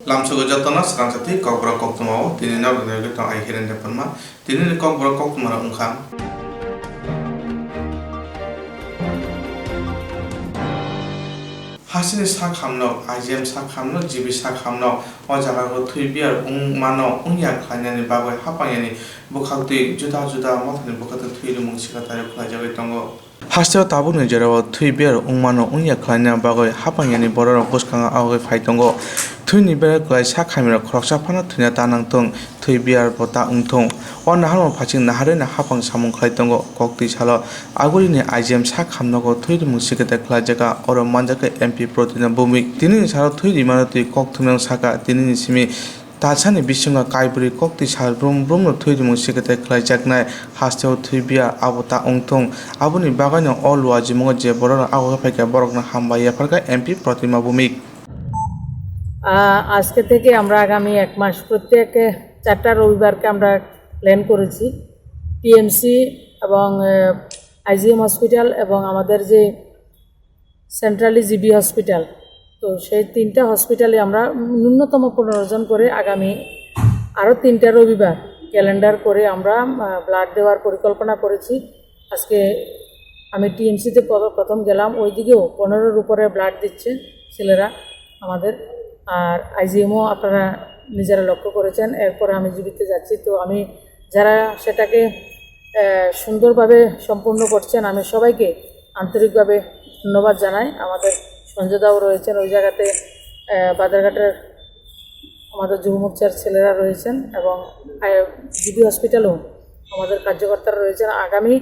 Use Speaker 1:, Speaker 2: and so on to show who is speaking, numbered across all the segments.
Speaker 1: Lamsugo jatona Swrangchati Kokborok Koktwma tini nordinagi tong ai hiren depanma tini Kokborok Koktwma ungkhan hasini sak hamno IGM sak hamno GB sak hamno o jaga ko thuibiar mano ungya khainani bagoi hapayani bukhakti juda mathani bukhate thuiru mungsiga tare khulai jagai tongo Hasteo tabuni jero thuibiar mano ungya khaina bagoi hapayani borok buskanga agai phaitongo Thuini bere klai sak khamira khoroksa phana thuina tanang tong thuibiar bota ungthong o naharmo phaching nahare na hapang samung khlai tongo kokti salo agurini IGM sak khamnogo thuiri musikete khlai jaga oro manjaka MP protina bumik tini salo thuiri manati kokthumang saka tini simi Tasani bisunga kaiburi kokti sal brum no thuiri musikete khlai jaknai hasteo thuibia abota ungthong abuni bagano olwa jimongo je borok ago phaika borokna hambaya pharka MP protima bumik
Speaker 2: আজকে থেকে আমরা আগামী এক মাস প্রত্যেক 4টা রবিবারকে আমরা plan করেছি TMC এবং আইজিএম হসপিটাল এবং আমাদের যে সেন্ট্রালি জিবি হসপিটাল তো সেই 3টা হসপিটালে আমরা ন্যূনতম 15 জন করে আগামী আরও 3টা রবিবার ক্যালেন্ডার করে আমরা ব্লাড দেওয়ার পরিকল্পনা করেছি আজকে আমি টিএমসিতে প্রথম গেলাম ওইদিকেও 15-এর উপরে ব্লাড দিচ্ছে ছেলেরা আমাদের আর আইজিএমও আপনারা নিজেরা লক্ষ্য করেছেন এরপরে আমি জীবিতে যাচ্ছি তো আমি যারা সেটাকে সুন্দরভাবে সম্পূর্ণ করছেন আমি সবাইকে আন্তরিকভাবে ধন্যবাদ জানাই আমাদের সঞ্জয়দাও রয়েছেন ওই জায়গাতে বাজারঘাটের আমাদের যুব মোর্চার ছেলেরা রয়েছেন এবং জিবি হসপিটালেও আমাদের কার্যকর্তারা রয়েছেন আগামী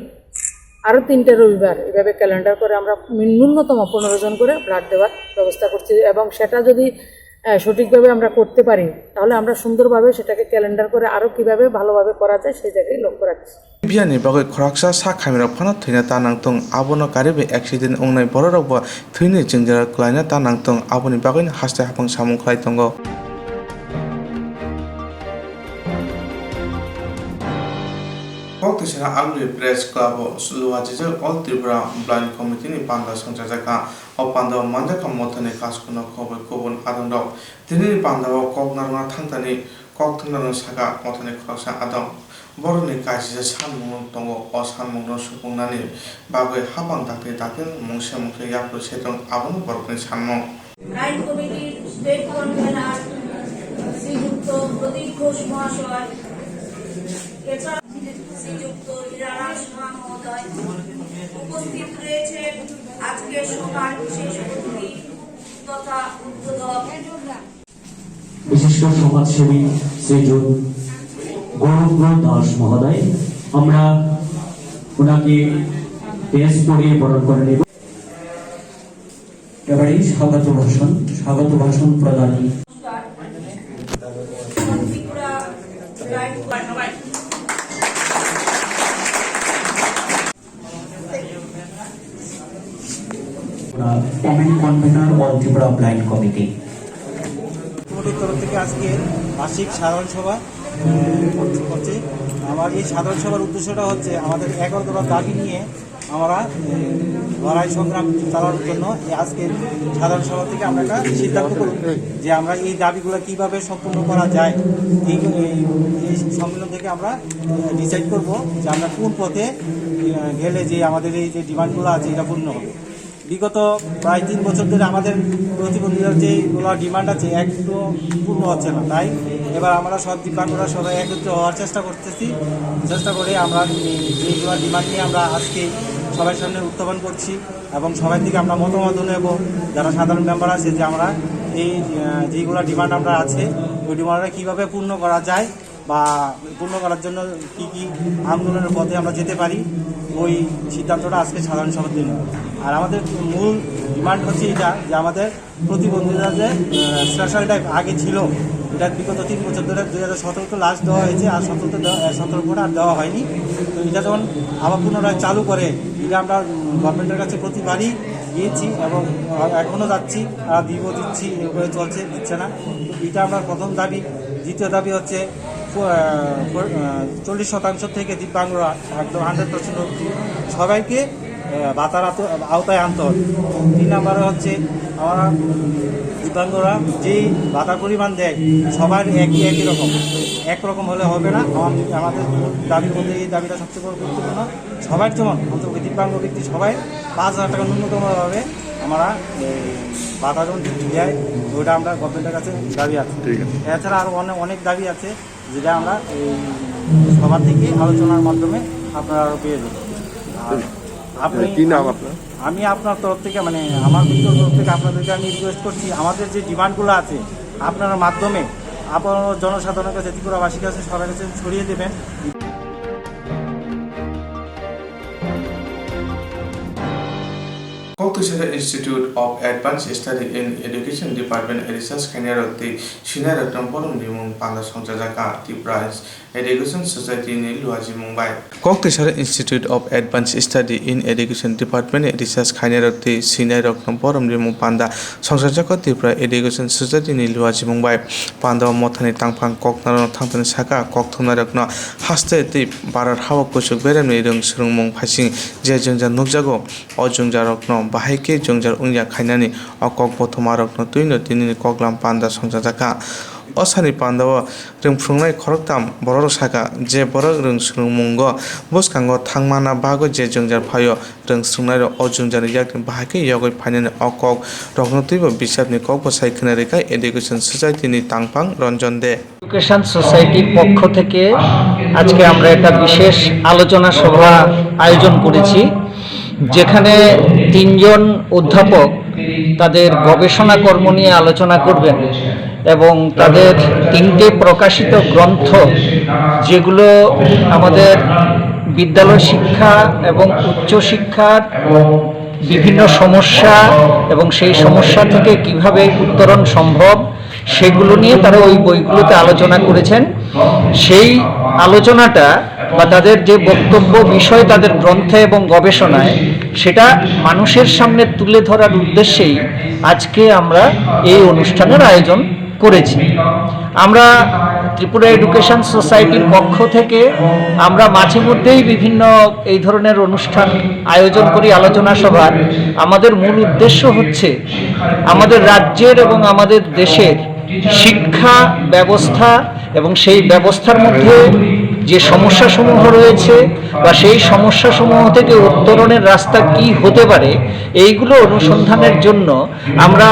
Speaker 2: আরও 3টে রবিবার এভাবে ক্যালেন্ডার করে আমরা ন্যূনতম 15 জন করে ব্লাড দেওয়ার ব্যবস্থা করছি এবং সেটা যদি সঠিকভাবে আমরা করতে পারি তাহলে আমরা সুন্দরভাবে সেটাকে ক্যালেন্ডার করে আরও কিভাবে ভালোভাবে করা যায় সেই জায়গায় লক্ষ্য রাখছি
Speaker 1: বিয়ানি bagoi khoroksa sak khamira phana thuina tanang tong abono karibe accident ongnai borok ba thuini jingjara klaina tanang tong aboni bagoi haste hapang samung khlai tongo Koktisana Agri Press Club Luwajijo All Tripura Blind Committee ni panda Swrangchati o panda manjaka mothani kaskuna khobor kobon adondok tini panda o koknarna thangtani kokthunarna saka mothani khoroksa adong boroni kaisija sanmung tongo o sanmungno supungnani bagoi hapang dakte mungse yapro setong abono borokni sanmung
Speaker 3: Blind Committee State Convener শ্রীযুক্ত প্রদীপ ঘোষ মহাশয় এছাড়া শ্রীযুক্ত ইরারাস মহোদয় উপস্থিত রয়েছে আজকে সভার বিশেষ অতিথি তথা উদ্বোধক
Speaker 4: বিশিষ্ট সমাজসেবী শ্রীযুক্ত গৌরব দাস মহোদয় আমরা ওনাকে পেশ করিয়ে বরণ করে নেব এবারে স্বাগত ভাষণ প্রদান committee convenor all Tripura blind committee
Speaker 5: কমিটির তরফ থেকে আজকে মাসিক সাধারণ সভা করছি আমার এই সাধারণ সভার উদ্দেশ্যটা হচ্ছে আমাদের 11 দফা দাবি নিয়ে আমরা লড়াই সংগ্রাম চালানোর জন্য আজকে সাধারণ সভা থেকে আমরা একটা সিদ্ধান্ত করি যে আমরা এই দাবিগুলো কিভাবে সম্পূর্ণ করা যায় এই সম্মেলন থেকে আমরা ডিসাইড করব যে আমরা কোন পথে গেলে যে আমাদের এই যে ডিমান্ডগুলো আছে এটা পূর্ণ হবে বিগত প্রায় 3 বছর ধরে আমাদের প্রতিবন্ধীদের যেগুলো ডিমান্ড আছে একটু পূর্ণ হচ্ছে না তাই এবার আমরা সব দিব্যাঙ্গরা সবাই একত্রিত হওয়ার চেষ্টা করে আমরা যেগুলো ডিমান্ড নিয়ে আমরা আজকে সবার সামনে উত্থাপন করছি এবং সবাই থেকে আমরা মতামত নেব যারা সাধারণ মেম্বার আছে যে আমরা এই যেগুলো ডিমান্ড আমরা আছে ওই ডিমান্ডটা কীভাবে পূর্ণ করা যায় বা পূর্ণ করার জন্য কি আন্দোলনের পথে আমরা যেতে পারি ওই সিদ্ধান্তটা আজকে সাধারণ সভার দিন আর আমাদের মূল ডিমান্ড হচ্ছে এটা যে আমাদের প্রতিবন্ধীরা যে স্পেশাল টাইপ আগে ছিল এটা বিগত 3 বছর ধরে 2017 লাস্ট দেওয়া হয়েছে আর 17 পরে আর দেওয়া হয়নি তো এটা যখন আবার পুনরায় চালু করে এটা আমরা গভর্নমেন্টের কাছে প্রতিবারই গিয়েছি এবং এখনও যাচ্ছি আর দিচ্ছি এভাবে দিচ্ছে না তো এটা আমরা প্রথম দাবি দ্বিতীয় দাবি হচ্ছে 40% থেকে দিব্যাঙ্গরা একদম 100% সবাইকে ভাতার আওতায় আনতে হবে। 3 নম্বরে হচ্ছে আমরা দিব্যাঙ্গরা যেই ভাতার পরিমাণ দেয় সবার একই রকম, একরকম হলে হবে না। আমাদের দাবির মধ্যে এই দাবিটা সবচেয়ে বড় গুরুত্বপূর্ণ। সবার যেমন অন্তত দিব্যাঙ্গ ব্যক্তি সবাই 5,000 টাকা ন্যূনতমভাবে আমরা ভাতা যেমন দেয়, ওইটা আমরা গভর্নমেন্টের কাছে দাবি আছে। এছাড়া আরও অনেক দাবি আছে যেটা আমরা এই সবার থেকে আলোচনার মাধ্যমে আপনারা আরও পেয়ে যাবেন। আর আপনি
Speaker 6: কি নাম আপনার?
Speaker 5: আমি আপনার তরফ থেকে মানে আমার ব্যক্তিগত তরফ থেকে আপনাদেরকে আমি রিকোয়েস্ট করছি, আমাদের যে ডিমান্ডগুলো আছে আপনার মাধ্যমে আপনার জনসাধারণের কাছে, ত্রিপুরাবাসীর কাছে, সবার কাছে ছড়িয়ে দেবেন।
Speaker 1: Koktwma Institute of Advanced Study in Education Department Research Kanyaroti Shinai Ratnam Porum Limung Panda Songjaka Tipras Education Society ni Luaji Mumbai. Koktwma Institute of Advanced Study in Education Department Research Kanyaroti Shinai Ratnam Porum Limung Panda Songjaka Tipra Education Society ni Luaji Mumbai. Panda Mothani Tangpang Koknaro Tangtani Saka Koktwma Rakna Haste Tip Barar Hawa Kusuk Beremni Rung Surungmung Phasing Je Jungja Nukjago O Jungja Rakno Bahike Jungjar Unya Khainani O Kokborok Rakno Tuino Tinini Koklam Panda Songjaka Osani Pandawa Rungphungnai Khoroktam Borok Saka Je Borok Rung Surungmungo Boskango Thangmana Bago Je Jungjar Phayo Rung Sungnai O Jungjar Yakni Bahike Yogoi Phainani O Kok Rokno Tuibo Bisapni Kokbo Saikhinarika Education Society ni Tangpang Ranjan De
Speaker 7: education সোসাইটির পক্ষ থেকে আজকে আমরা একটা বিশেষ আলোচনা সভা আয়োজন করেছি, যেখানে 3 জন অধ্যাপক তাদের গবেষণা কর্ম নিয়ে আলোচনা করবেন এবং তাদের 3টে প্রকাশিত গ্রন্থ, যেগুলো আমাদের বিদ্যালয় শিক্ষা এবং উচ্চশিক্ষার বিভিন্ন সমস্যা এবং সেই সমস্যা থেকে কিভাবে উত্তরণ সম্ভব সেগুলো নিয়ে তারা ওই বইগুলোতে আলোচনা করেছেন। সেই আলোচনাটা বা তাদের যে বক্তব্য বিষয় তাদের গ্রন্থে এবং গবেষণায়, সেটা মানুষের সামনে তুলে ধরার উদ্দেশ্যেই আজকে আমরা এই অনুষ্ঠানের আয়োজন করেছি। আমরা ত্রিপুরা এডুকেশন সোসাইটির পক্ষ থেকে আমরা মাঝে মধ্যেই বিভিন্ন এই ধরনের অনুষ্ঠান আয়োজন করি, আলোচনা সভার। আমাদের মূল উদ্দেশ্য হচ্ছে আমাদের রাজ্যের এবং আমাদের দেশের শিক্ষা ব্যবস্থা এবং সেই ব্যবস্থার মধ্যে যে সমস্যাসমূহ রয়েছে বা সেই সমস্যাসমূহ থেকে উত্তরণের রাস্তা কি হতে পারে, এইগুলো অনুসন্ধানের জন্য আমরা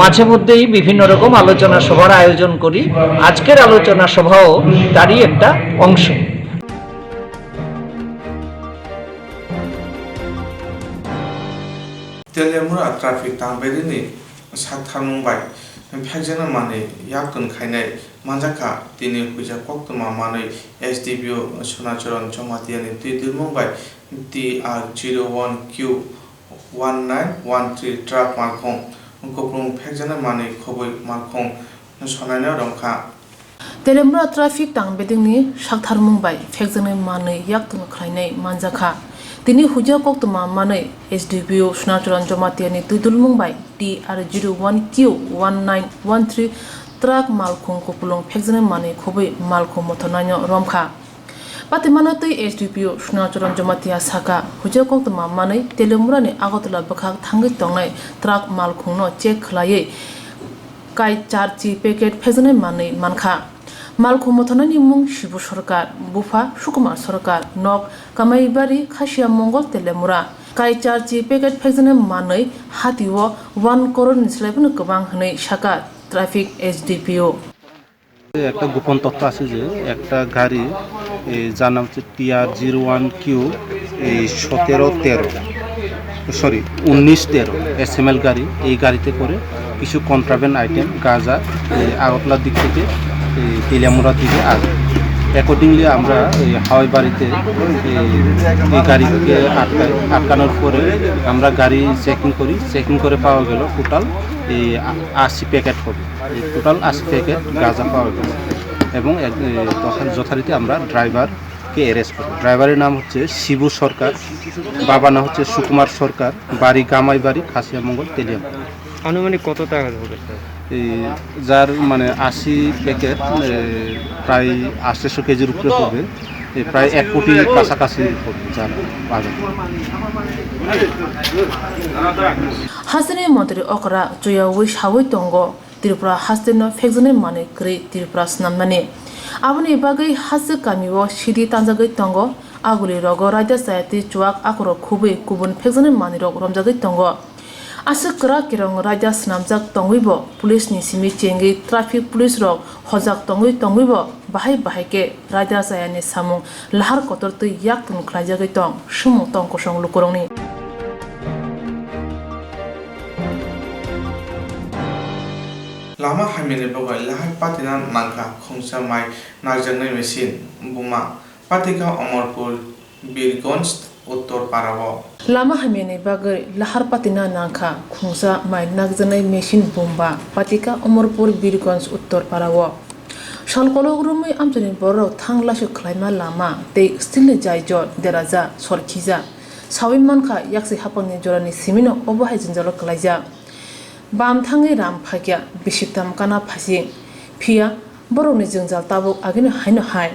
Speaker 7: মাঝে মধ্যেই বিভিন্ন রকম আলোচনা সভার আয়োজন করি। আজকের আলোচনা সভাও তারই একটা অংশ।
Speaker 1: Telemura traffic tangbedini Sathar Mumbai Phakjana Mane Yakun Khainai Manjaka Tini Huja Koktwma Mane SDBO Swrangchati Jomatiani Tidil Mumbai TR01Q1913 Truck Malkhong Koktwma Phakjana Mane Khoboi Malkhong Sonana Romkha
Speaker 8: Telemura traffic tangbedini Sathar Mumbai Phakjana Mane Yakun Khainai Manjaka Tini Huja Koktwma Mane SDBO Swrangchati Jomatiani Tidil Mumbai TR01Q1913 Truck Malkhong Koktwma Phakjana Mane Khoboi Malkhong Mothonanyo Romkha Patimanatui SDBO Swrangchati Jomatia Saka Huja Koktwma Mane Telemura ni Agotla Bakhak Thangi Tongnai Truck Malkhong no check khlaye Kai charchi packet Phakjana Mane Mankha Malkhong Mothonani Mung Shibu Sarkar Bufa Sukumar Sarkar Nok Kamaibari Khashia Mongol Telemura Kai charchi packet Phakjana Mane Hatiwo 1 crore nislebun gobang hnei Saka Traffic SDPO
Speaker 9: একটা গোপন তথ্য আছে যে একটা গাড়ি যার নাম হচ্ছে TR01Q1913 SML গাড়ি, এই গাড়িতে করে কিছু কন্ট্রাব্যান্ড আইটেম গাঁজা আগরতলার দিক থেকে তেলিয়ামুড়ার দিকে আসবে। অ্যাকর্ডিংলি আমরা হাওয়াই বাড়িতে এই গাড়িকে আটকানোর পরে আমরা গাড়ি চেকিং করে পাওয়া গেল টোটাল 80 প্যাকেট হবে, টোটাল 80 প্যাকেট গাঁজা পাওয়া গেল এবং যথারীতি আমরা ড্রাইভারকে অ্যারেস্ট করি। ড্রাইভারের নাম হচ্ছে শিবু সরকার, বাবা নাম হচ্ছে সুকুমার সরকার, বাড়ি গামাইবাড়ি খাসিয়ামঙ্গল তেলিয়াম।
Speaker 6: আনুমানিক কত টাকা হবে
Speaker 9: যার মানে 80 প্যাকেট প্রায় 800 কেজির উপরে হবে প্রায় 1 কোটি কাছাকাছি যারা বাজার।
Speaker 8: হাসিনি মন্ত্রী অকরা জয়াওই সাবই তঙ্গ ত্রিপুরা হাসিনো ফেকজনে মানে গ্রে ত্রিপুরা স্নামনানি আবনি বাগৈ হাসি কামিও সিদি তানজাগৈ তঙ্গ আগুলি রগ রাজ্য সায়াতি চুয়াক আকর খুবই গুবুন ফেকজনে মানি রগ রমজাগৈ তঙ্গ আসে করা কিরং রাজ্য স্নামজাক তঙ্গইব পুলিশ नि सिमि चेंगै ट्राफिक पुलिस रग हजाक तंगइब बाहाय बाहायके राजा सायानि सामुं लाहार कतर तै याक तुन ख्लाइजागै तं सुमुं तं कसं लुकरंनि
Speaker 1: lama hamile bagai lahai patina nangka khongsa mai narjangnai mesin buma patika Amarpur Birgonj Uttor Parabo
Speaker 8: lama hamene bagai lahar patina nangka khongsa mai nagjanai mesin bomba patika Amarpur Birgonj Uttor Parabo Shalkologrumai amjani borok thanglasho khlaima lama tei stili jaijo deraja sorkhija sawin manka yakse hapangni jorani simino obahai jinjalo klaija bam thangai ram phakya bishiktam kana phasi phia borokni jingjal tabuk agini haino hai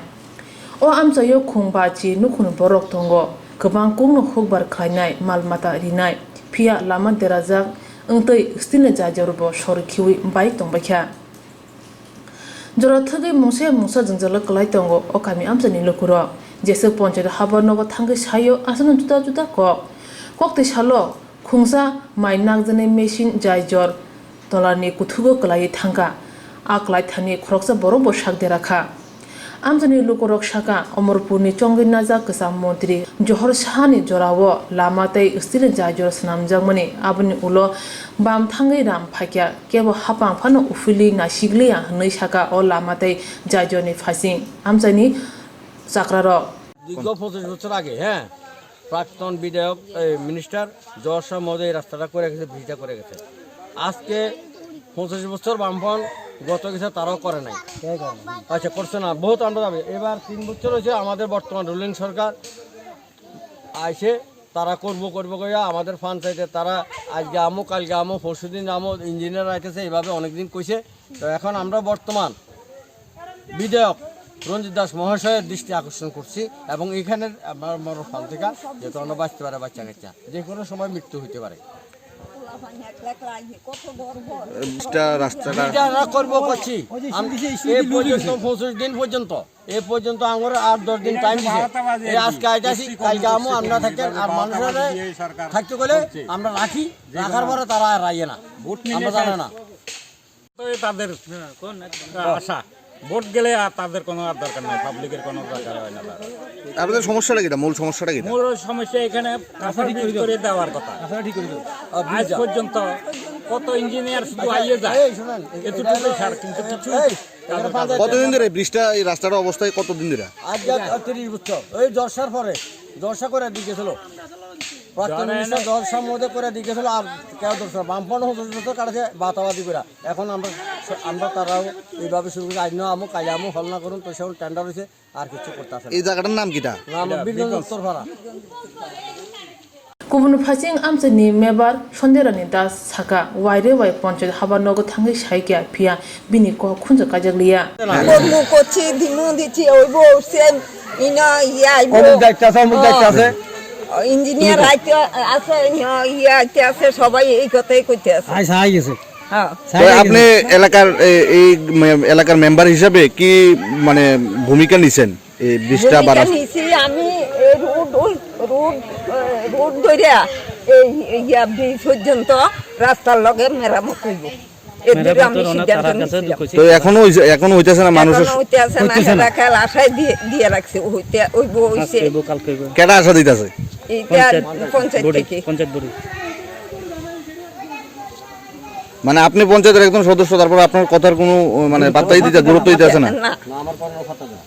Speaker 8: o amchayo khungba chi nukhun borok tongo gobang kungno hokbar khlainai malmata rinai phia lama derajak engtei stine jajorbo sorkhiwi bai tongbakha jora thgai mungsa jingjal klai tongo o kami amchani lokuro jese ponchait habarnogo thangai sayo asana juda ko kokte salo khungsa mai nagjane machine jaijor tolarni kuthugo klai thanga aklai thani khoroksa borok bo sakde rakha amjani lukorok saka Amarpurni chongina ja kasa mantri johor sahani jorawo lamatei stile jaijor snamjangmani abni ulo bam thangai ram phakya kebo hapang phano ufili na sigleya hnai saka o lamatei jaijorni phasing amjani chakraro
Speaker 10: দীর্ঘ 25 বছর আগে হ্যাঁ প্রাক্তন বিধায়ক minister জর্ষা মহোদয় রাস্তাটা করে গেছে ভিটা করে গেছে আজকে 25 বছর বামফ্রন্ট গত গেছে তারাও করে নাই আচ্ছা করছে না বহুত আমরা যাবে এবার 3 বছর হয়েছে আমাদের বর্তমান রুলিং সরকার আইসে তারা করব কইয়া আমাদের পঞ্চায়েতে তারা আজকে আমো কালকে আমো পরশুদিন আমো ইঞ্জিনিয়ার আইতেছে এইভাবে অনেকদিন কইছে তো এখন আমরা বর্তমান বিধায়ক রঞ্জিত দাস মহাশয়ের দৃষ্টি আকর্ষণ করছি এবং এখানের আমার ফল থেকে যেহেতু আমরা বাঁচতে পারে বাচ্চা কাচ্চা যে কোনো সময় মৃত্যু হইতে পারে রাস্তাটা করবো করছি এই পর্যন্ত 25 দিন পর্যন্ত এই পর্যন্ত আমার 8-10 দিন টাইম দিছে আজকে আইতাছি কালকে আমো আমরা থাকেন আর মানুষের থাকতে গেলে আমরা রাখি রাখার পরে তারা আর রাইয়ে না আমরা জানে না
Speaker 11: তাদের আশা ভোট গেলে আর তাদের কোনো আর দরকার নাই পাবলিকের কোনো দরকার হয় না
Speaker 12: আপনাদের সমস্যাটা কি মূল সমস্যাটা কি
Speaker 11: মূল সমস্যা এখানে করে দেওয়ার কথা আজ পর্যন্ত কত ইঞ্জিনিয়ার শুধু আইয়ে যায় এতটুকুই সার কিন্তু কিছু
Speaker 12: কতদিন ধরে ব্রিজটা এই রাস্তাটার অবস্থায় কতদিন ধরে
Speaker 10: আজ 30 বছর ওই জর্ষার পরে জর্ষা করে দিয়েছিল প্রাক্তন মিনিস্টার জর্ষার মধ্যে করে দিয়েছিল আর কেউ দর্শক বামফ্রন্ট 25 বছর কাটছে বাতাবাদি করে এখন আমরা তারাও এইভাবে শুরু করে আইন আমো কাজ আমো হল না করুন তো সেগুলো টেন্ডার হয়েছে আর কিছু করতে আসে
Speaker 12: এই জায়গাটার নাম কিটা
Speaker 10: নাম বীরগঞ্জ উত্তরপাড়া
Speaker 8: गुबुन फारसें आमचनि मेबार सन्देरानि दास साका वाइरे वाइ पञ्चायत हाबानगो थाङै साइकिया फिया बिनि क खुनज काजगलिया
Speaker 13: কর্মু করছি দিনু দিছি ওইব সেন ইনা ইয়াইব
Speaker 10: অমুক আছে
Speaker 13: ইঞ্জিনিয়ার আইতে আছে ইয়া আইতে আছে সবাই এই কথাই কইতে আছে
Speaker 10: আই গেছে
Speaker 13: হ্যাঁ
Speaker 12: আপনি এলাকার মেম্বার হিসাবে কি মানে ভূমিকা নিছেন এই ব্রিজটা বাড়া
Speaker 13: আমি রোড ধরিয়া এই ইয়া ব্রিজ পর্যন্ত রাস্তার লগে মেরামত হইব
Speaker 12: তো এখনো হইতেছে না মানুষ
Speaker 13: খেল আশায় দিয়ে রাখছে হইতে ওইব হইছে
Speaker 12: কেডা আশা দিতেছে
Speaker 13: পঞ্চায়েত থেকে
Speaker 12: মানে আপনি পঞ্চায়েতের একজন সদস্য তারপর আপনার কথার কোনো মানে পাত্তাই দিতে গুরুত্ব দিতেছে না
Speaker 10: আমার কোনো কথা না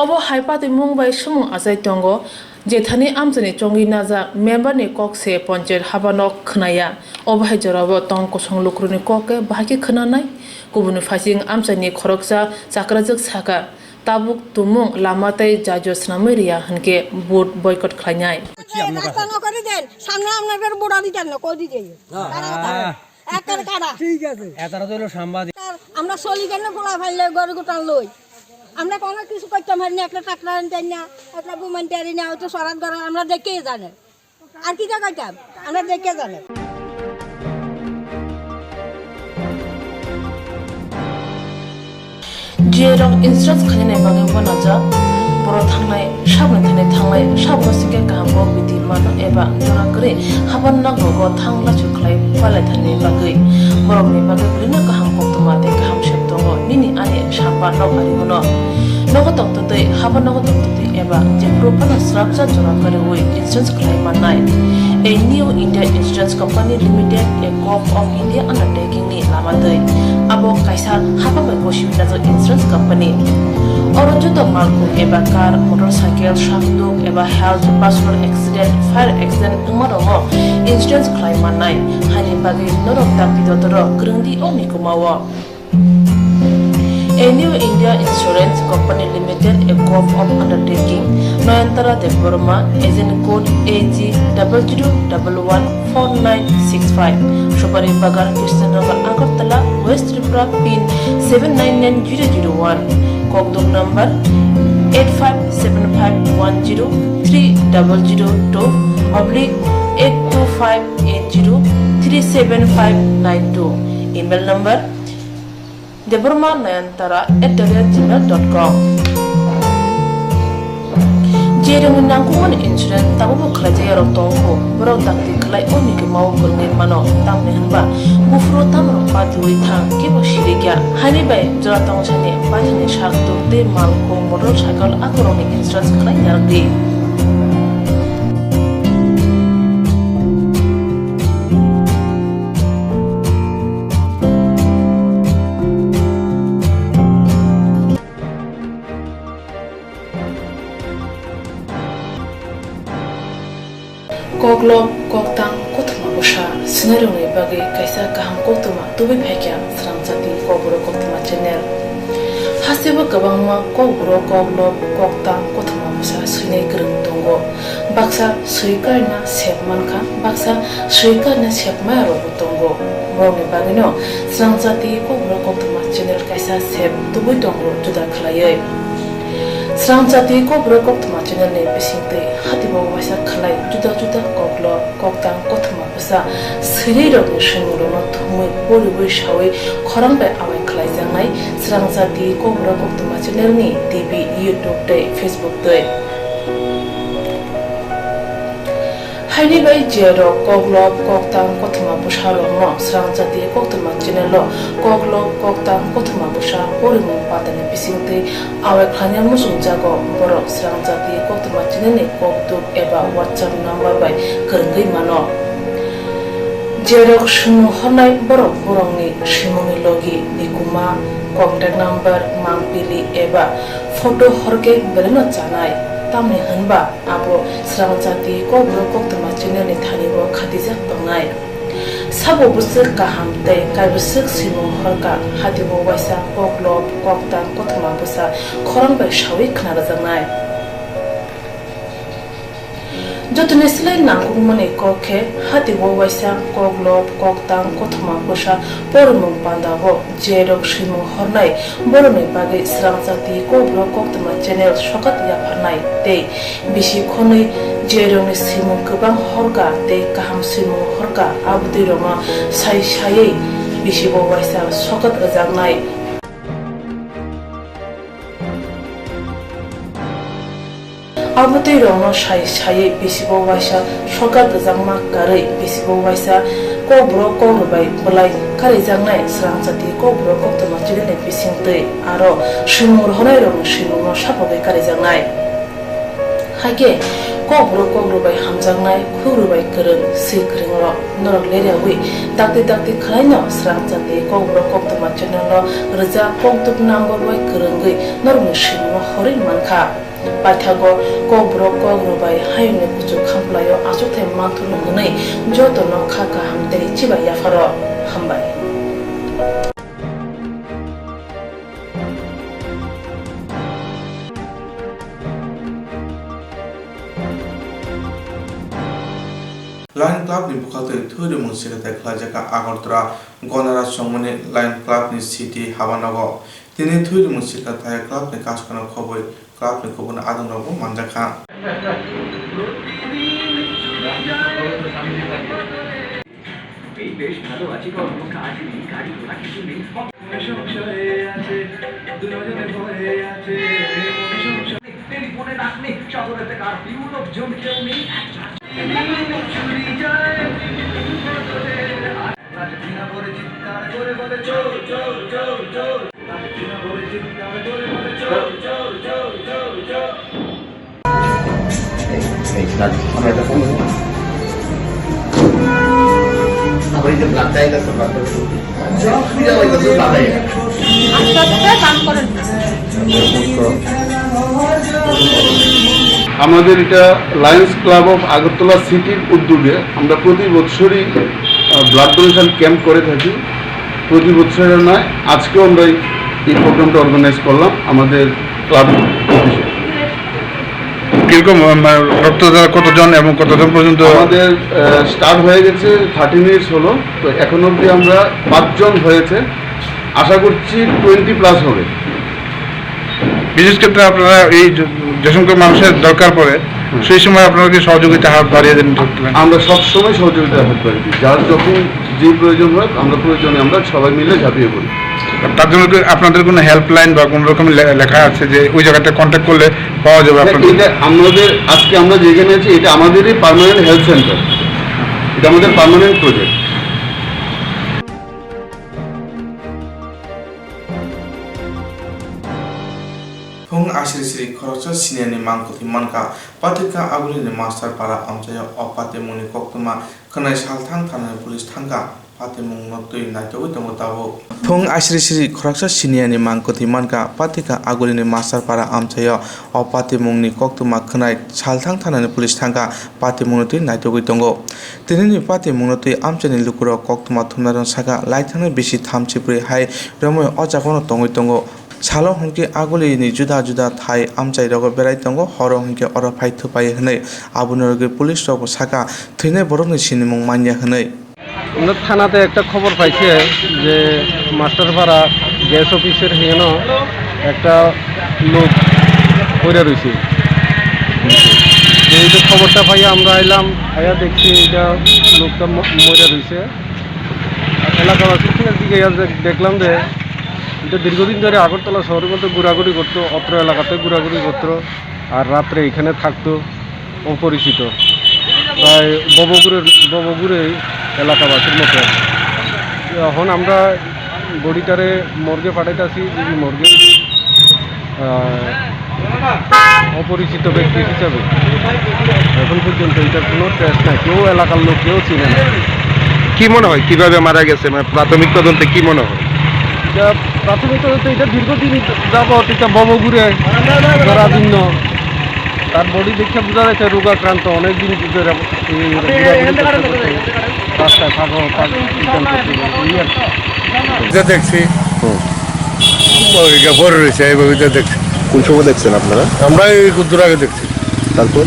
Speaker 8: অব হাইপাতে মুংবাই সুমুং আজাই তঙ্গ जेथानि आमजनि चंगि नाजा मेम्बारनि ककसे पञ्चायत हाबानक खनाया अबहाय जराबो तंग कसं लुक्रुनि कके बाहायके खनानाय गुबुन फासिं आमजनि खरकसा जाक्राजक साका ताबुक तुमुं लामाताय जाजो स्नामरिया हनके बुट बयकट खायनाय
Speaker 13: রাস্তা ন করে দেন সামনে আপনাদের বুড়া দিতেন না কই দিতে একার কাটা
Speaker 10: ঠিক আছে এটারা হলো সাংবাদিক
Speaker 13: আমরা চলি কেন গোলা ফাইলে গড় গোটা লই
Speaker 3: আমরা কোনো কিছু করতে পারি না, একটা টাকা আনতে না, একটা বুমান টারি না, হয়তো সরাত করে আমরা দেখেই জানে। আর কি করতাম আমরা দেখে জানে।
Speaker 8: जेराव इन्सुरेन्स खालामनाय बागै बनाजा बर' थांनाय साबनाय साबसिके गाहामखौ बिदि मानो एबा जराकरै हाबान नांगौ थांला चुख्लाय फालाय थानाय बागै बर'नि बागै बिदिनो गाहाम कक्टमा दे गाहाम शेप दङ निनि आने साबा नगारिगुनो नगतक्तदै हाबा नगतक्तदै एबा जेफ्रोफाना स्राबजा जराकरै वे इन्सुरेन्स खालामनाय A new India Insurance Company Limited, a corp of India undertaking ni lamadai. Abo kaisa haba bai goshibina zo insurance company. Oro joto malku eba car, motorcycle, shafduk eba health, personal accident, fire accident umarongo insurance claim manai. Hani bagi norok takti dotoro gerungdi oni kumawo. A new India Insurance Company Limited, a corp of undertaking, Noyantara de Burma, agent code AG00114965, Shobari Bagar, Kirstanagar, Agartala, West Tripura, PIN 799001, Kokborok number 857510-82580375592, email number debormanayantara@gmail.com. Jerung nangkuman insurance tabu kerja yarok tongko berau takti kelai oni ke mau kerengin mano tamne hanba bufro tamro pati thang kebo shirigya hani bai jora tong chane pathani shak te malko motorcycle akoroni insurance kelai yardi. Koklom, koktang, koktma busha, sinarungi bagi kaisa kaham koktuma tubi phekya Swrangchati Kokborok Koktwma channel. Hasiba kabangma Kokborok koklom, koktang, koktma busha sinai gerung tongo. Baksa suikarna sepmanka, baksa suikarna sepmayaro tongo. Morni bagino Swrangchati Kokborok Koktwma channel kaisa sep tubi tongo juda khalayai. Swrangchati Kokborok Koktwma channel ne bisingte hatibo wasa khalai juda koklo koktang koktwma busa siriro ni shimuro thumui boribu shawi khorang bai awai khalai jangnai Swrangchati Kokborok Koktwma channel ni TV YouTube te Facebook te Haini bai jero koklop koktang koktwma busa longno Swrangchati Koktwma channel lo koklop koktang koktwma busa borimu padane bisingte awai khlanyam musung jago borok Swrangchati Koktwma channel ni koktuk eba WhatsApp number bai gerungui mano jerok sumu honai borok borongni simuni logi nikuma contact number mangpili eba photo horke bereno chanai tamni hanba abo Swrangchati Kokborok Koktwma channel ni thanibo khatijak tongnai sabo busuk kaham tei kaibusuk simu horka hatibo waisa koklop koktang koktwma busa khorang bai shawi khnarajangnai jotone slai nangkungmani kokhe hatibo waisa koklop koktang koktwma busa pormung pandago jerok simu hornai boroni bagi Swrangchati Kokborok Koktwma channel sokat yaphanai tei bisi khonoi jeroni simu kubang horka tei kaham simu horka abdi roma sai bisi bo waisa sokat rajangnai abdi roma sai bisi bo waisa sokat rajangma karai bisi bo waisa Kokborok Kokborok belai kari jangnai Swrangchati Kokborok Koktwma channel ni bisingtei aro simur honai rong simur sapogai kari jangnai hage Kokborok Kokborok hamjangnai khuru bai kereng sikringro norok leriawi dakti khalaino Swrangchati Kokborok Koktwma channel lo reja koktuk number bai kerengui norok simur horin mankha Pathago Kokborok Kokborok hayune kuchu khamplayo asukthai manthulu gunai jotono khaka hamtei chiba yafaro hambai
Speaker 1: Lion Club ni bukhato thuri mungsi ka khlajaka Agartala Gonara Songmani Lion Club ni city Habanago তিনি থুইরুমু শিক্ষার্থী ক্লাবনি কাজ করার খবর ক্লাবনি খবর আদম রব মানজাখা
Speaker 14: বেশ ভালো আছি কোনো কাজ নেই গাড়ি ঘোড়া কিছু নেই সংসারে আছে দুজনে ভরে আছে টেলিফোনে ডাকনি শহরেতে কারফিউ লোকজন কেউ নেই চুরি যায় রাজদিনা ভরে চিৎকার করে বলে চোর চোর চোর চোর রাজদিনা ভরে চিৎকার করে বলে চোর চোর চোর চোর চোর
Speaker 15: আমাদের এটা লায়ন্স ক্লাব অফ আগরতলা সিটির উদ্যোগে আমরা প্রতি বছরই ব্লাড ডোনেশন ক্যাম্প করে থাকি। প্রতি বছরের নয়, আজকেও আমরা এই প্রোগ্রামটা অর্গানাইজ করলাম আমাদের ক্লাব অফিসে।
Speaker 16: কিরকম রক্তদান কতজন এবং কতজন পর্যন্ত?
Speaker 15: আমাদের স্টার্ট হয়ে গেছে 30 মিনিটস হলো, তো এখন অবধি আমরা 5 জন হয়েছে, আশা করছি 20+ হবে।
Speaker 16: বিশেষ ক্ষেত্রে আপনারা এই যে সংখ্যক মানুষের দরকার পড়ে সেই সময় আপনারা কি সহযোগিতা হাত বাড়িয়ে দেন?
Speaker 15: আমরা সবসময় সহযোগিতা হাত বাড়িয়ে দিই, যার যখন যে প্রয়োজন হয় আমরা প্রয়োজনে আমরা সবাই মিলে ঝাঁপিয়ে পড়ি।
Speaker 16: তার জন্য আপনাদের কোনো হেল্পলাইন বা কোনো রকম লেখা আছে যে ওই জায়গাটা কন্ট্যাক্ট করলে পাওয়া যাবে?
Speaker 15: এটা আমাদের আজকে আমরা যেখানে আছি এটা আমাদেরই পার্মানেন্ট হেলথ সেন্টার, এটা আমাদের পার্মানেন্ট প্রজেক্ট।
Speaker 1: ফং আশিরি শ্রী খরচ সিনিয়ানি মানকথি মানকা পাতিকা আগুলিনি মাস্টার পারা আমচায়া অপাতে মনি কক্তমা খনাই সালথাং থানায় পুলিশ থাঙ্কা পাতে মুং নতই নাইতগৈ দङ তাবো ফং আশিরি শ্রী খরচ সিনিয়ানি মানকথি মানকা পাতিকা আগুলিনি মাস্টার পারা আমচায়া অপাতে মুংনি কক্তমা খনাই সালথাং থানায় পুলিশ থাঙ্কা পাতে মুংনতই নাইতগৈ দङ তিনিনি পাতে মুংনতই আমচানি লুকুর কক্তমা থুমনারন সাকা লাইথাংনি বেশি থামচিপ্রি হাই রময় অজাগনো দङै दङ सालो हंके आगुलिनि जुदा जुदा थाई आमचाई रग बेराय दङ हर हंके अर फाइ थुपाय हनै आबुनरगे पुलिस रग साका थैनाय बरकनि सिनिमुं मानिया हनै।
Speaker 17: আমরা থানাতে একটা খবর পাইছে যে মাস্টারপাড়া গ্যাস অফিসের হেন একটা লোক পড়ে রয়েছে। এই যে খবরটা পাইয়া আমরা আইলাম, আইয়া দেখছি এটা লোকটা মরে রয়েছে। এলাকাবাসীর দিকে দেখলাম যে এটা দীর্ঘদিন ধরে আগরতলা শহরের মধ্যে ঘোরাঘুরি করতো, অত্র এলাকাতে ঘোরাঘুরি করতো, আর রাত্রে এখানে থাকতো, অপরিচিত, প্রায় ববগুড়ে এলাকাবাসীর মতো। এখন আমরা বডিটারে মর্গে পাঠাইতেছি, যদি মর্গে অপরিচিত ব্যক্তি হিসাবে এখন পর্যন্ত এটার কোনো ট্রেস নাই, কেউ এলাকার লোক কেউ চিনে না।
Speaker 16: কি মনে হয় কিভাবে মারা গেছে, মানে প্রাথমিক তদন্তে কি মনে হয়?
Speaker 17: এটা প্রাথমিক তদন্তে এটা দীর্ঘদিন যাবৎ এটা ববগুড়ে জরাজীর্ণ, তার বডি দেখে বোঝা যাচ্ছে রোগাক্রান্ত, অনেকদিন ধরে রাস্তায়
Speaker 16: দেখছি পরে রয়েছে এইভাবে দেখছি।
Speaker 12: কোন সময় দেখছেন আপনারা?
Speaker 16: আমরা এই দূর আগে দেখছি,
Speaker 12: তারপর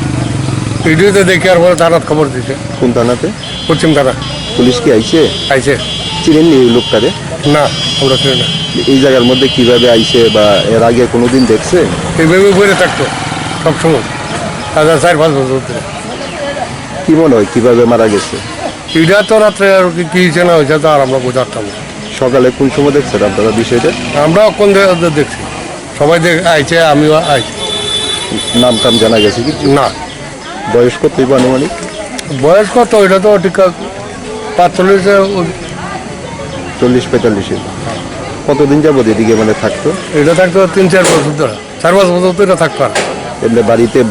Speaker 16: ভিডিওতে দেখে আর পরে থানাত খবর দিছে।
Speaker 12: কোন থানাতে?
Speaker 16: পশ্চিম থানা।
Speaker 12: পুলিশ কি আইছে?
Speaker 16: আইছে।
Speaker 12: চিনেননি এই লোকটারে?
Speaker 16: না, আমরা চিনি না।
Speaker 12: এই জায়গার মধ্যে কিভাবে আইছে বা এর আগে কোনোদিন দেখছে?
Speaker 16: এইভাবে বইরে থাকতো সবসময়, 4-5 বছর ধরে।
Speaker 12: কি মনে হয় কিভাবে মারা গেছে?
Speaker 16: এটা তো রাত্রে আর কি চেনা হয়েছে তো আর আমরা বোঝাতাম না।
Speaker 12: সকালে কোন সময় দেখছেন আপনারা বিষয়টা?
Speaker 16: আমরা কোন দেখছি, সবাই আইছে, আমিও আইছি।
Speaker 12: নাম টাম জানা গেছে কি?
Speaker 16: না।
Speaker 12: বয়স কত আনুমানিক?
Speaker 16: বয়স কত এটা তো ঠিক
Speaker 12: 40-45। কতদিন যাবত এদিকে মানে থাকতো?
Speaker 16: এটা থাকতো 3-4 বছর ধরে, 4-5 বছর ধরে থাকতো।
Speaker 12: এমনি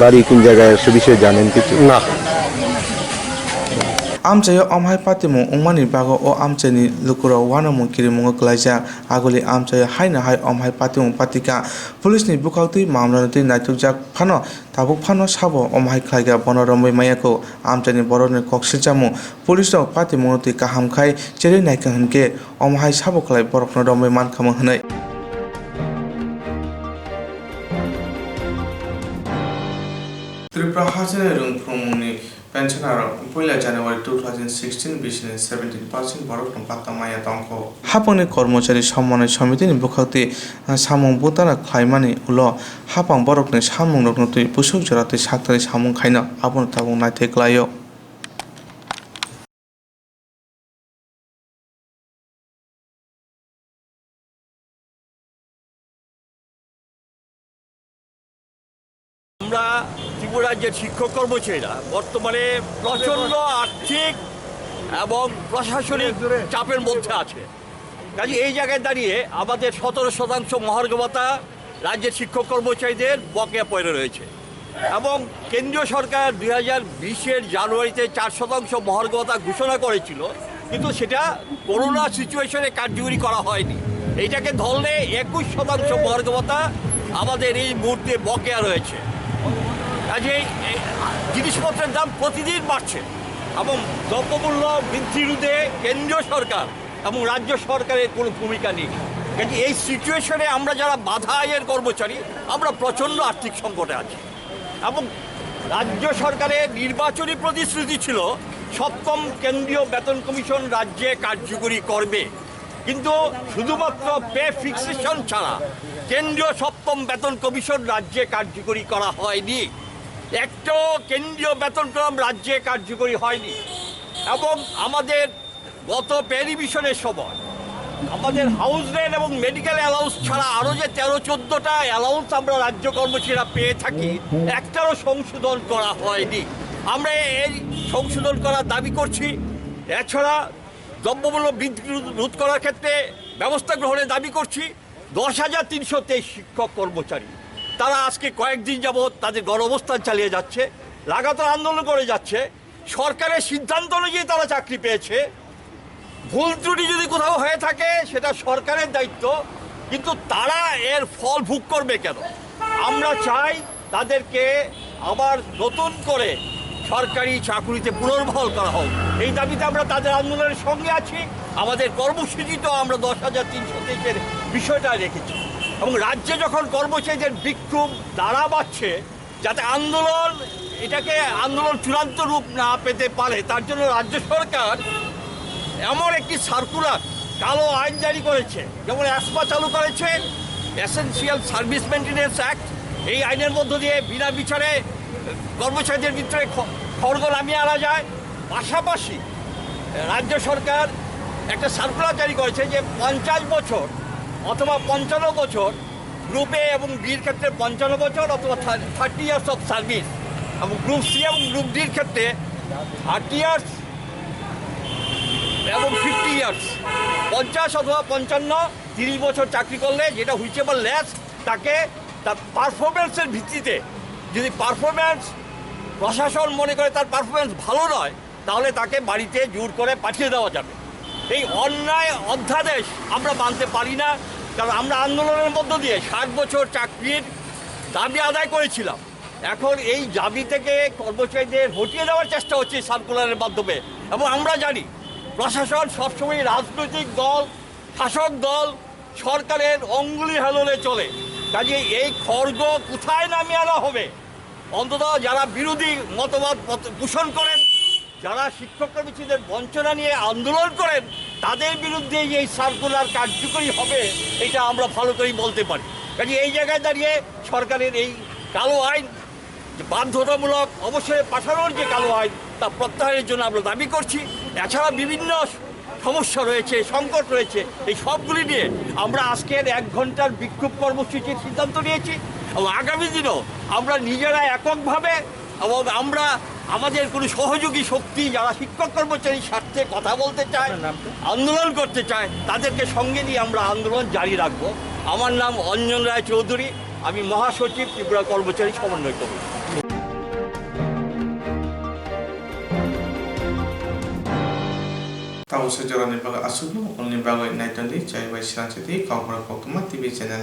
Speaker 12: বাড়ি কোন জায়গায় সে বিষয়ে জানেন কিছু?
Speaker 16: না।
Speaker 1: আমচাই অমহাই পাতিমু উমানি বাগো ও আমচাইনি লুকুরাव वानमु किरिमुङो ग्लाइजा आगुलि আমচাই हाइना हाइ अमहाइ पातिमु पातिका पुलिसनि बुखावतै मामलानतै नायथुकजाक फानो ताबुक फानो साबो अमहाइ ख्लाइगा बनरमै मायाखौ আমচাইनि बरनि कक्सिलजामु पुलिसआव पातिमुङतै काहामखाइ जेरै नायखा हनके अमहाइ साबो ख्लाइ बरकनो रमै मानखामो हनै। त्रिपुरा हाजोनि रुंफ्रुमुनि পেনশনার 1 জানুয়ারি 2016 বিশিনে 17% বড় পাত্তা মায়া তংক হাপাংনি কর্মচারী সমন্বয় সমিতিনি বুখাতে সামুং বুতানা খাইমানি উল হাপাং বরকনি সামুং রকনতুই বুসুক জরাতে সাকতারি সামুং খাইনা আবন তাবুং নাইতে ক্লাयो
Speaker 18: আমরা ত্রিপুরা রাজ্যের শিক্ষক কর্মচারীরা বর্তমানে প্রচণ্ড আর্থিক এবং প্রশাসনিক চাপের মধ্যে আছে। কাজে এই জায়গায় দাঁড়িয়ে আমাদের 17% মহার্ঘ ভাতা রাজ্যের শিক্ষক কর্মচারীদের বকেয়া পড়ে রয়েছে এবং কেন্দ্রীয় সরকার 2020-এর জানুয়ারিতে 4% মহার্ঘ ভাতা ঘোষণা করেছিল, কিন্তু সেটা করোনা সিচুয়েশনে কার্যকরী করা হয়নি। এইটাকে ধরলে 21% মহার্ঘ ভাতা আমাদের এই মুহূর্তে বকেয়া রয়েছে। কাজেই জিনিসপত্রের দাম প্রতিদিন বাড়ছে এবং দ্রব্যমূল্য বৃদ্ধি রোধে কেন্দ্রীয় সরকার এবং রাজ্য সরকারের কোনো ভূমিকা নেই। কাজে এই সিচুয়েশনে আমরা যারা বাধা আয়ের কর্মচারী আমরা প্রচণ্ড আর্থিক সংকটে আছি এবং রাজ্য সরকারের নির্বাচনী প্রতিশ্রুতি ছিল 7ম কেন্দ্রীয় বেতন কমিশন রাজ্যে কার্যকরী করবে, কিন্তু শুধুমাত্র পে ফিক্সেশন ছাড়া কেন্দ্রীয় 7ম বেতন কমিশন রাজ্যে কার্যকরী করা হয়নি। একটাও কেন্দ্রীয় বেতনক্রম রাজ্যে কার্যকরী হয়নি এবং আমাদের গত পে রিভিশনের সময় আমাদের হাউস রেন্ট এবং মেডিকেল অ্যালাউন্স ছাড়া আরও যে 13-14টা অ্যালাউন্স আমরা রাজ্য কর্মচারীরা পেয়ে থাকি, একটারও সংশোধন করা হয়নি। আমরা এই সংশোধন করার দাবি করছি। এছাড়া দ্রব্যমূল্য বৃদ্ধি রোধ করার ক্ষেত্রে ব্যবস্থা গ্রহণের দাবি করছি। 10,323 শিক্ষক কর্মচারী তারা আজকে কয়েকদিন যাবৎ তাদের গণঅবস্থান চালিয়ে যাচ্ছে, লাগাতার আন্দোলন করে যাচ্ছে। সরকারের সিদ্ধান্ত অনুযায়ী তারা চাকরি পেয়েছে। ভুল ত্রুটি যদি কোথাও হয়ে থাকে সেটা সরকারের দায়িত্ব, কিন্তু তারা এর ফল ভোগ করবে কেন? আমরা চাই তাদেরকে আবার নতুন করে সরকারি চাকরিতে পুনর্বহাল করা হোক। এই দাবিতে আমরা তাদের আন্দোলনের সঙ্গে আছি। আমাদের কর্মসূচিতেও আমরা 10,323-এর বিষয়টা রেখেছি এবং রাজ্যে যখন কর্মচারীদের বিক্ষোভ দাঁড়া বাড়ছে, যাতে এটাকে আন্দোলন চূড়ান্ত রূপ না পেতে পারে তার জন্য রাজ্য সরকার এমন একটি সার্কুলার কালো আইন জারি করেছে, যেমন অ্যাসমা চালু করেছে, এসেনশিয়াল সার্ভিস মেনটেন্যান্স অ্যাক্ট। এই আইনের মধ্য দিয়ে বিনা বিচারে কর্মচারীদের ভিতরে খড়গ নামিয়ে আনা যায়। পাশাপাশি রাজ্য সরকার একটা সার্কুলার জারি করেছে যে 50 বছর অথবা 55 বছর গ্রুপ এ এবং ডির ক্ষেত্রে 55 বছর অথবা 30 ইয়ার্স অফ সার্ভিস, এবং গ্রুপ সি এবং গ্রুপ ডির ক্ষেত্রে 30 ইয়ার্স এবং 50 ইয়ার্স, 50 অথবা 55, 30 বছর চাকরি করলে যেটা হুইচেবল লেস, তাকে তার পারফরমেন্সের ভিত্তিতে, যদি পারফরমেন্স প্রশাসন মনে করে তার পারফরমেন্স ভালো নয়, তাহলে তাকে বাড়িতে জোর করে পাঠিয়ে দেওয়া যাবে। এই অন্যায় অধ্যাদেশ আমরা মানতে পারি না, কারণ আমরা আন্দোলনের মধ্য দিয়ে 60 বছর চাকরির দাবি আদায় করেছিলাম। এখন এই দাবি থেকে কর্মচারীদের হটিয়ে দেওয়ার চেষ্টা হচ্ছে সার্কুলারের মাধ্যমে, এবং আমরা জানি প্রশাসন সবসময় রাজনৈতিক দল, শাসক দল, সরকারের অঙ্গুলি হেলনে চলে। কাজে এই খড়গ কোথায় নামিয়ে আনা হবে? অন্তত যারা বিরোধী মতবাদ পোষণ করেন, যারা শিক্ষক কর্মচারীদের বঞ্চনা নিয়ে আন্দোলন করেন, তাদের বিরুদ্ধে এই সার্কুলার কার্যকরী হবে এটা আমরা ভালো করেই বলতে পারি। কাজে এই জায়গায় দাঁড়িয়ে সরকারের এই কালো আইন বাধ্যতামূলক অবশ্যই পাঠানোর যে কালো আইন তা প্রত্যাহারের জন্য আমরা দাবি করছি। এছাড়া বিভিন্ন সমস্যা রয়েছে, সংকট রয়েছে, এই সবগুলি নিয়ে আমরা আজকের 1 ঘন্টার বিক্ষোভ কর্মসূচির সিদ্ধান্ত নিয়েছি এবং আগামী দিনও আমরা নিজেরা এককভাবে এবং আমরা আমাদের কোনো সহযোগী শক্তি যারা শিক্ষক কর্মচারীর স্বার্থে কথা বলতে চায়, আন্দোলন করতে চায়, তাদেরকে সঙ্গে নিয়ে আমরা আন্দোলন জারি রাখব। আমার নাম অঞ্জন রায় চৌধুরী, আমি মহাসচিব ত্রিপুরা কর্মচারী সমন্বয় committee.
Speaker 1: Tahu sejarah ni bagai asuh, orang ni bagai naik tadi, cai bagai Swrangchati, Kokborok Koktwma TV channel